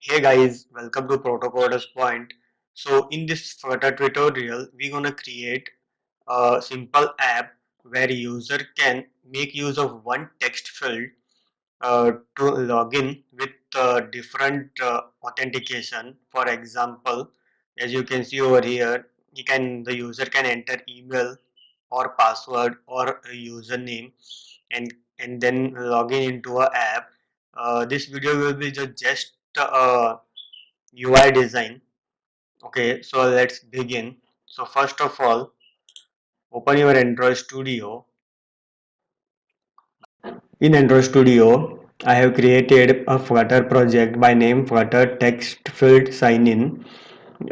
Hey guys, welcome to Protocoders Point. So in this further tutorial, we're gonna create a simple app where user can make use of one text field to log in with different authentication. For example, as you can see over here, the user can enter email or password or a username and then log in into a app. This video will be just UI design. Okay, so let's begin. So first of all, open your Android Studio. In Android Studio, I have created a Flutter project by name Flutter Text Field Sign In.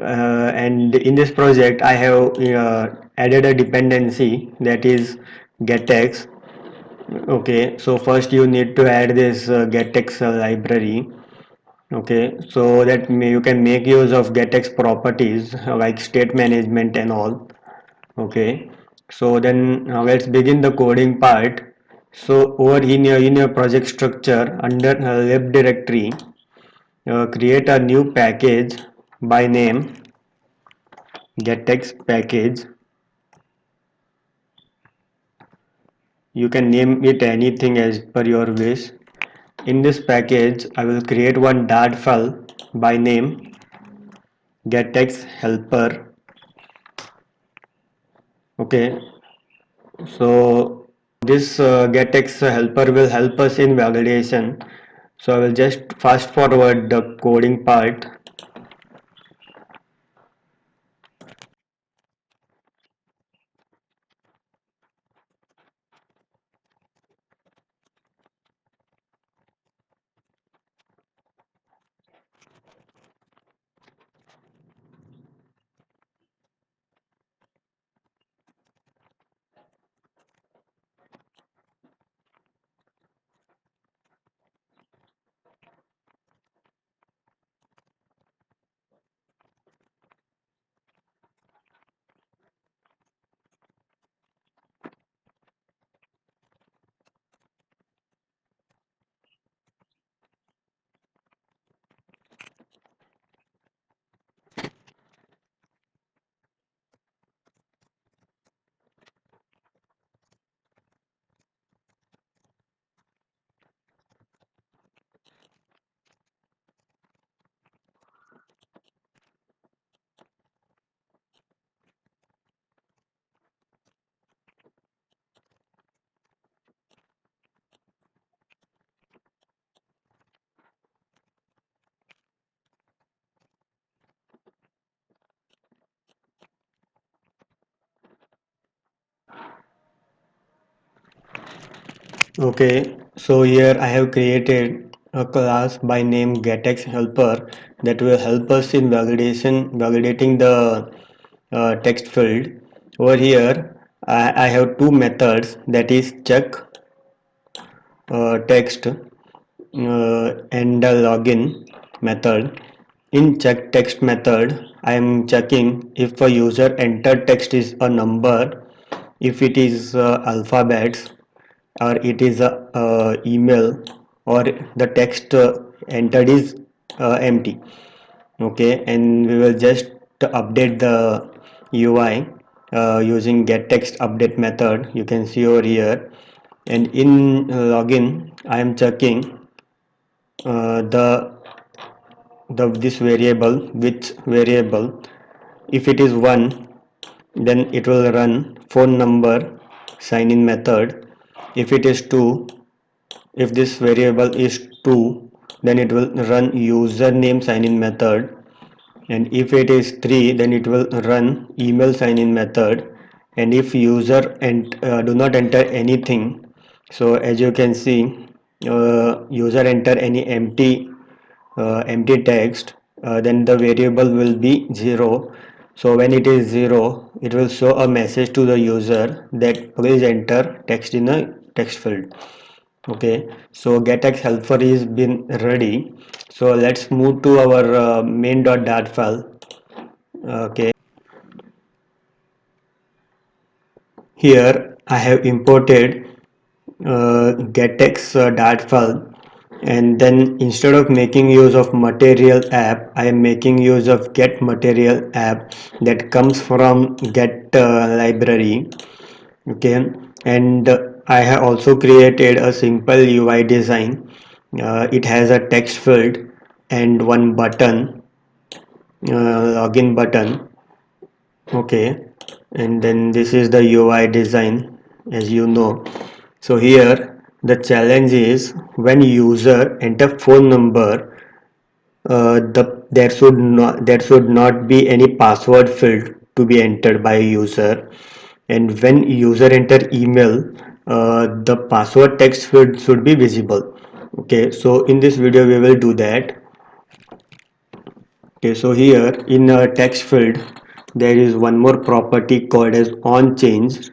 And in this project, I have added a dependency that is getX. Okay, so first you need to add this getX library. Okay, so that you can make use of getX properties like state management and all. Okay, so then let's begin the coding part. So over in your project structure under lib directory, create a new package by name getX package. You can name it anything as per your wish. In this package, I will create one Dart file by name getX helper. Okay, so this getX helper will help us in validation. So I will just fast forward the coding part. Okay, so here I have created a class by name getXHelper that will help us in validating the text field. Over here, I have two methods, that is check text and the login method. In check text method, I am checking if a user entered text is a number, if it is alphabets, or it is a email, or the text entered is empty. Okay, and we will just update the UI using get text update method. You can see over here, and in login I am checking the this variable, which variable. If it is 1, then it will run phone number sign in method. If it is 2, if this variable is 2, then it will run username sign in method. And if it is 3, then it will run email sign in method. And if user and do not enter anything, so as you can see, user enter any empty text, then the variable will be 0. So when it is 0, it will show a message to the user that please enter text in a text field. Okay, so getX helper is been ready. So let's move to our main.dart file. Okay, here I have imported getX dart file. and then instead of making use of material app, I am making use of get material app that comes from get library. Okay, and I have also created a simple UI design. It has a text field and one button, login button. Okay, and then this is the UI design, as you know. So here the challenge is when user enter phone number, there should not be any password field to be entered by user, and when user enter email, the password text field should be visible. Okay, so in this video we will do that. Okay, so here in a text field there is one more property called as on change.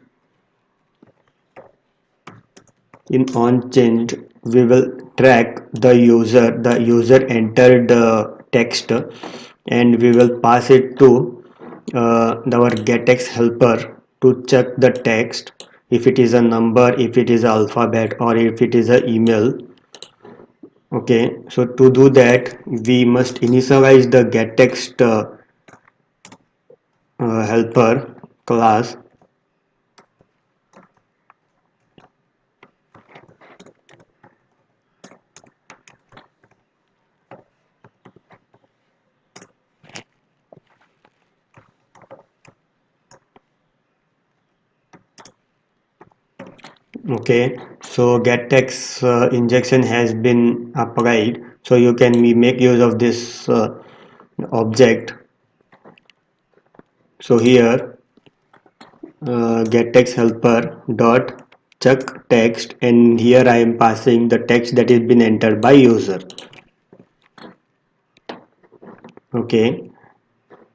In on change we will track the user entered the text, and we will pass it to our getX helper to check the text, if it is a number, if it is alphabet, or if it is a email. Okay, so to do that we must initialize the getText helper class. Okay, so getText injection has been applied, so you can make use of this object. So here getText helper dot check text, and here I am passing the text that is been entered by user. Okay,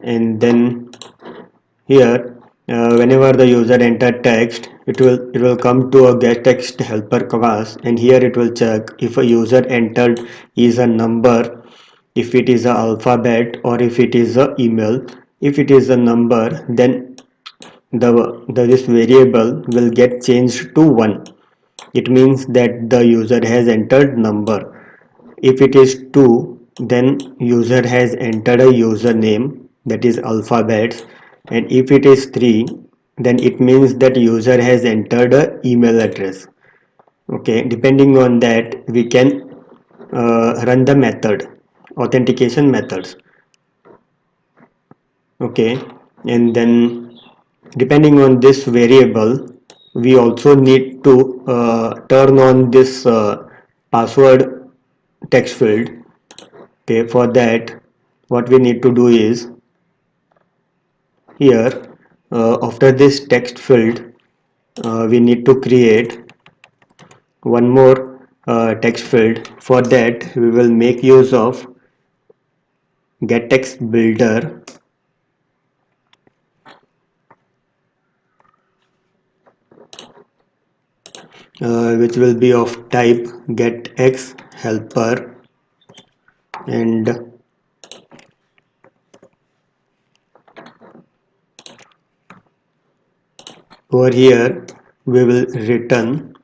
and then here whenever the user enter text, it will come to a getText helper class, and here it will check if a user entered is a number, if it is a alphabet, or if it is a email. If it is a number, then this variable will get changed to 1. It means that the user has entered number. If it is 2, then user has entered a username, that is alphabets, and if it is 3, then it means that user has entered a email address. Okay, depending on that we can run the method, authentication methods. Okay, and then depending on this variable we also need to turn on this password text field. Okay, for that what we need to do is here after this text field we need to create one more text field. For that we will make use of getText builder, which will be of type getX helper, and over here we will return,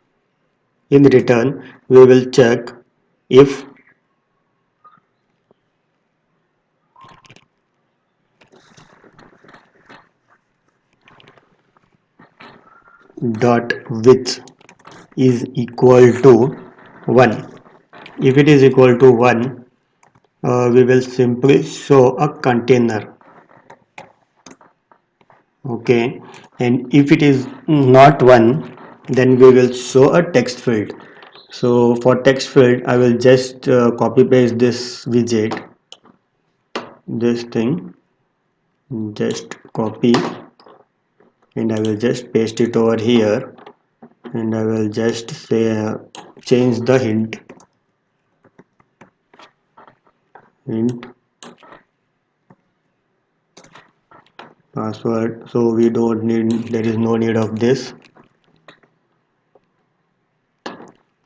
in return we will check if dot width is equal to 1. If it is equal to 1, we will simply show a container. Okay, and if it is not 1, then we will show a text field. So for text field I will just copy paste this widget, this thing, just copy, and I will just paste it over here, and I will just say change the hint password, so we don't need, there is no need of this.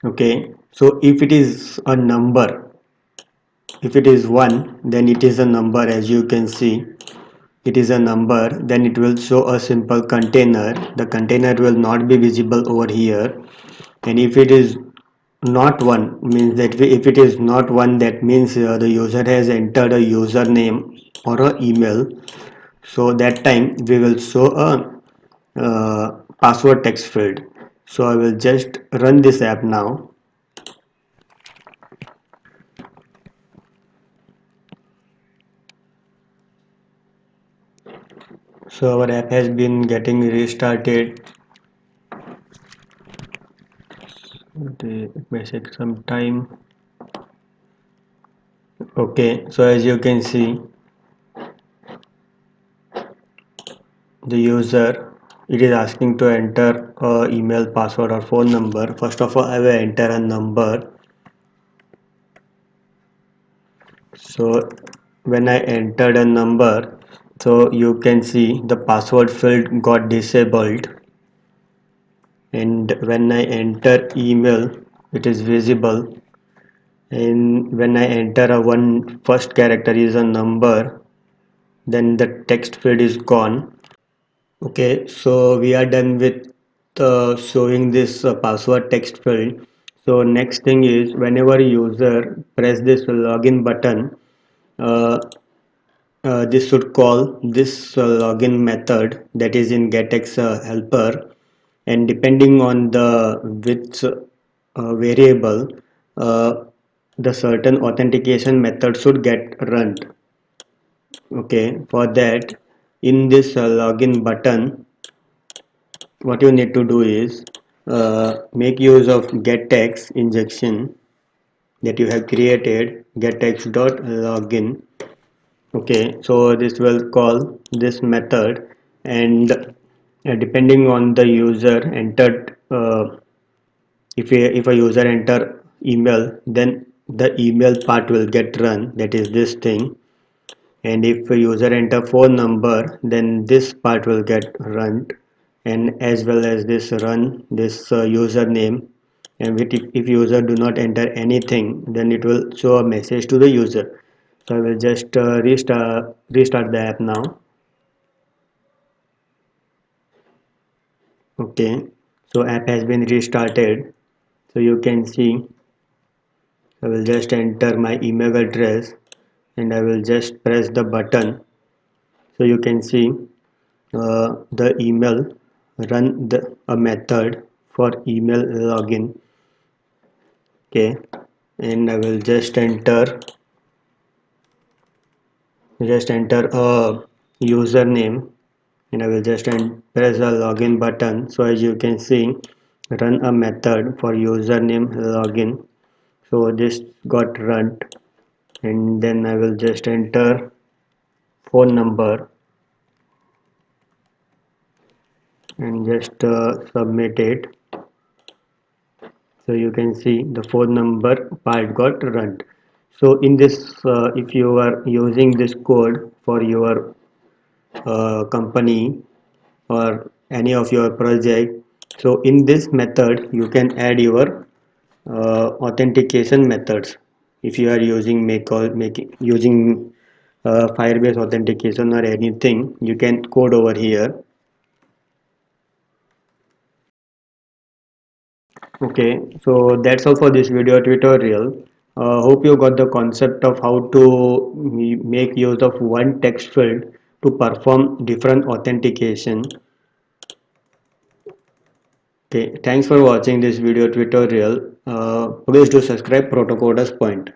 Okay, so if it is a number, if it is 1, then it is a number, as you can see it is a number, then it will show a simple container. The container will not be visible over here. And if it is not one means that if it is not one, that means the user has entered a username or a email. So that time we will show a password text field. So I will just run this app now. So our app has been getting restarted. It may take some time. Okay, so as you can see, the user, it is asking to enter a email, password or phone number. First of all, I will enter a number. So when I entered a number, so you can see the password field got disabled, and when I enter email, it is visible, and when I enter a one first character is a number, then the text field is gone. Okay, so we are done with showing this password text field. So next thing is, whenever user press this login button, uh, this should call this login method that is in getX helper, and depending on the which variable, uh, the certain authentication method should get run. Okay, for that, in this login button, what you need to do is make use of getX injection that you have created, getX.login. Okay, so this will call this method, and depending on the user entered, if a user enter email, then the email part will get run, that is this thing. And if a user enter phone number, then this part will get run, and as well as this run this username. And if user do not enter anything, then it will show a message to the user. So I will just restart the app now. Okay, so app has been restarted. So you can see, I will just enter my email address and I will just press the button. So you can see the email run a method for email login. Okay, and I will just enter a username, and I will just press the login button. So as you can see, run a method for username login. So this got run, and then I will just enter phone number and just submit it. So you can see the phone number part got run. So in this, if you are using this code for your company or any of your project, so in this method you can add your authentication methods. If you are using using Firebase authentication or anything, you can code over here. Okay, so that's all for this video tutorial. Hope you got the concept of how to make use of one text field to perform different authentication. Okay, thanks for watching this video tutorial. Please do subscribe Protocoders Point.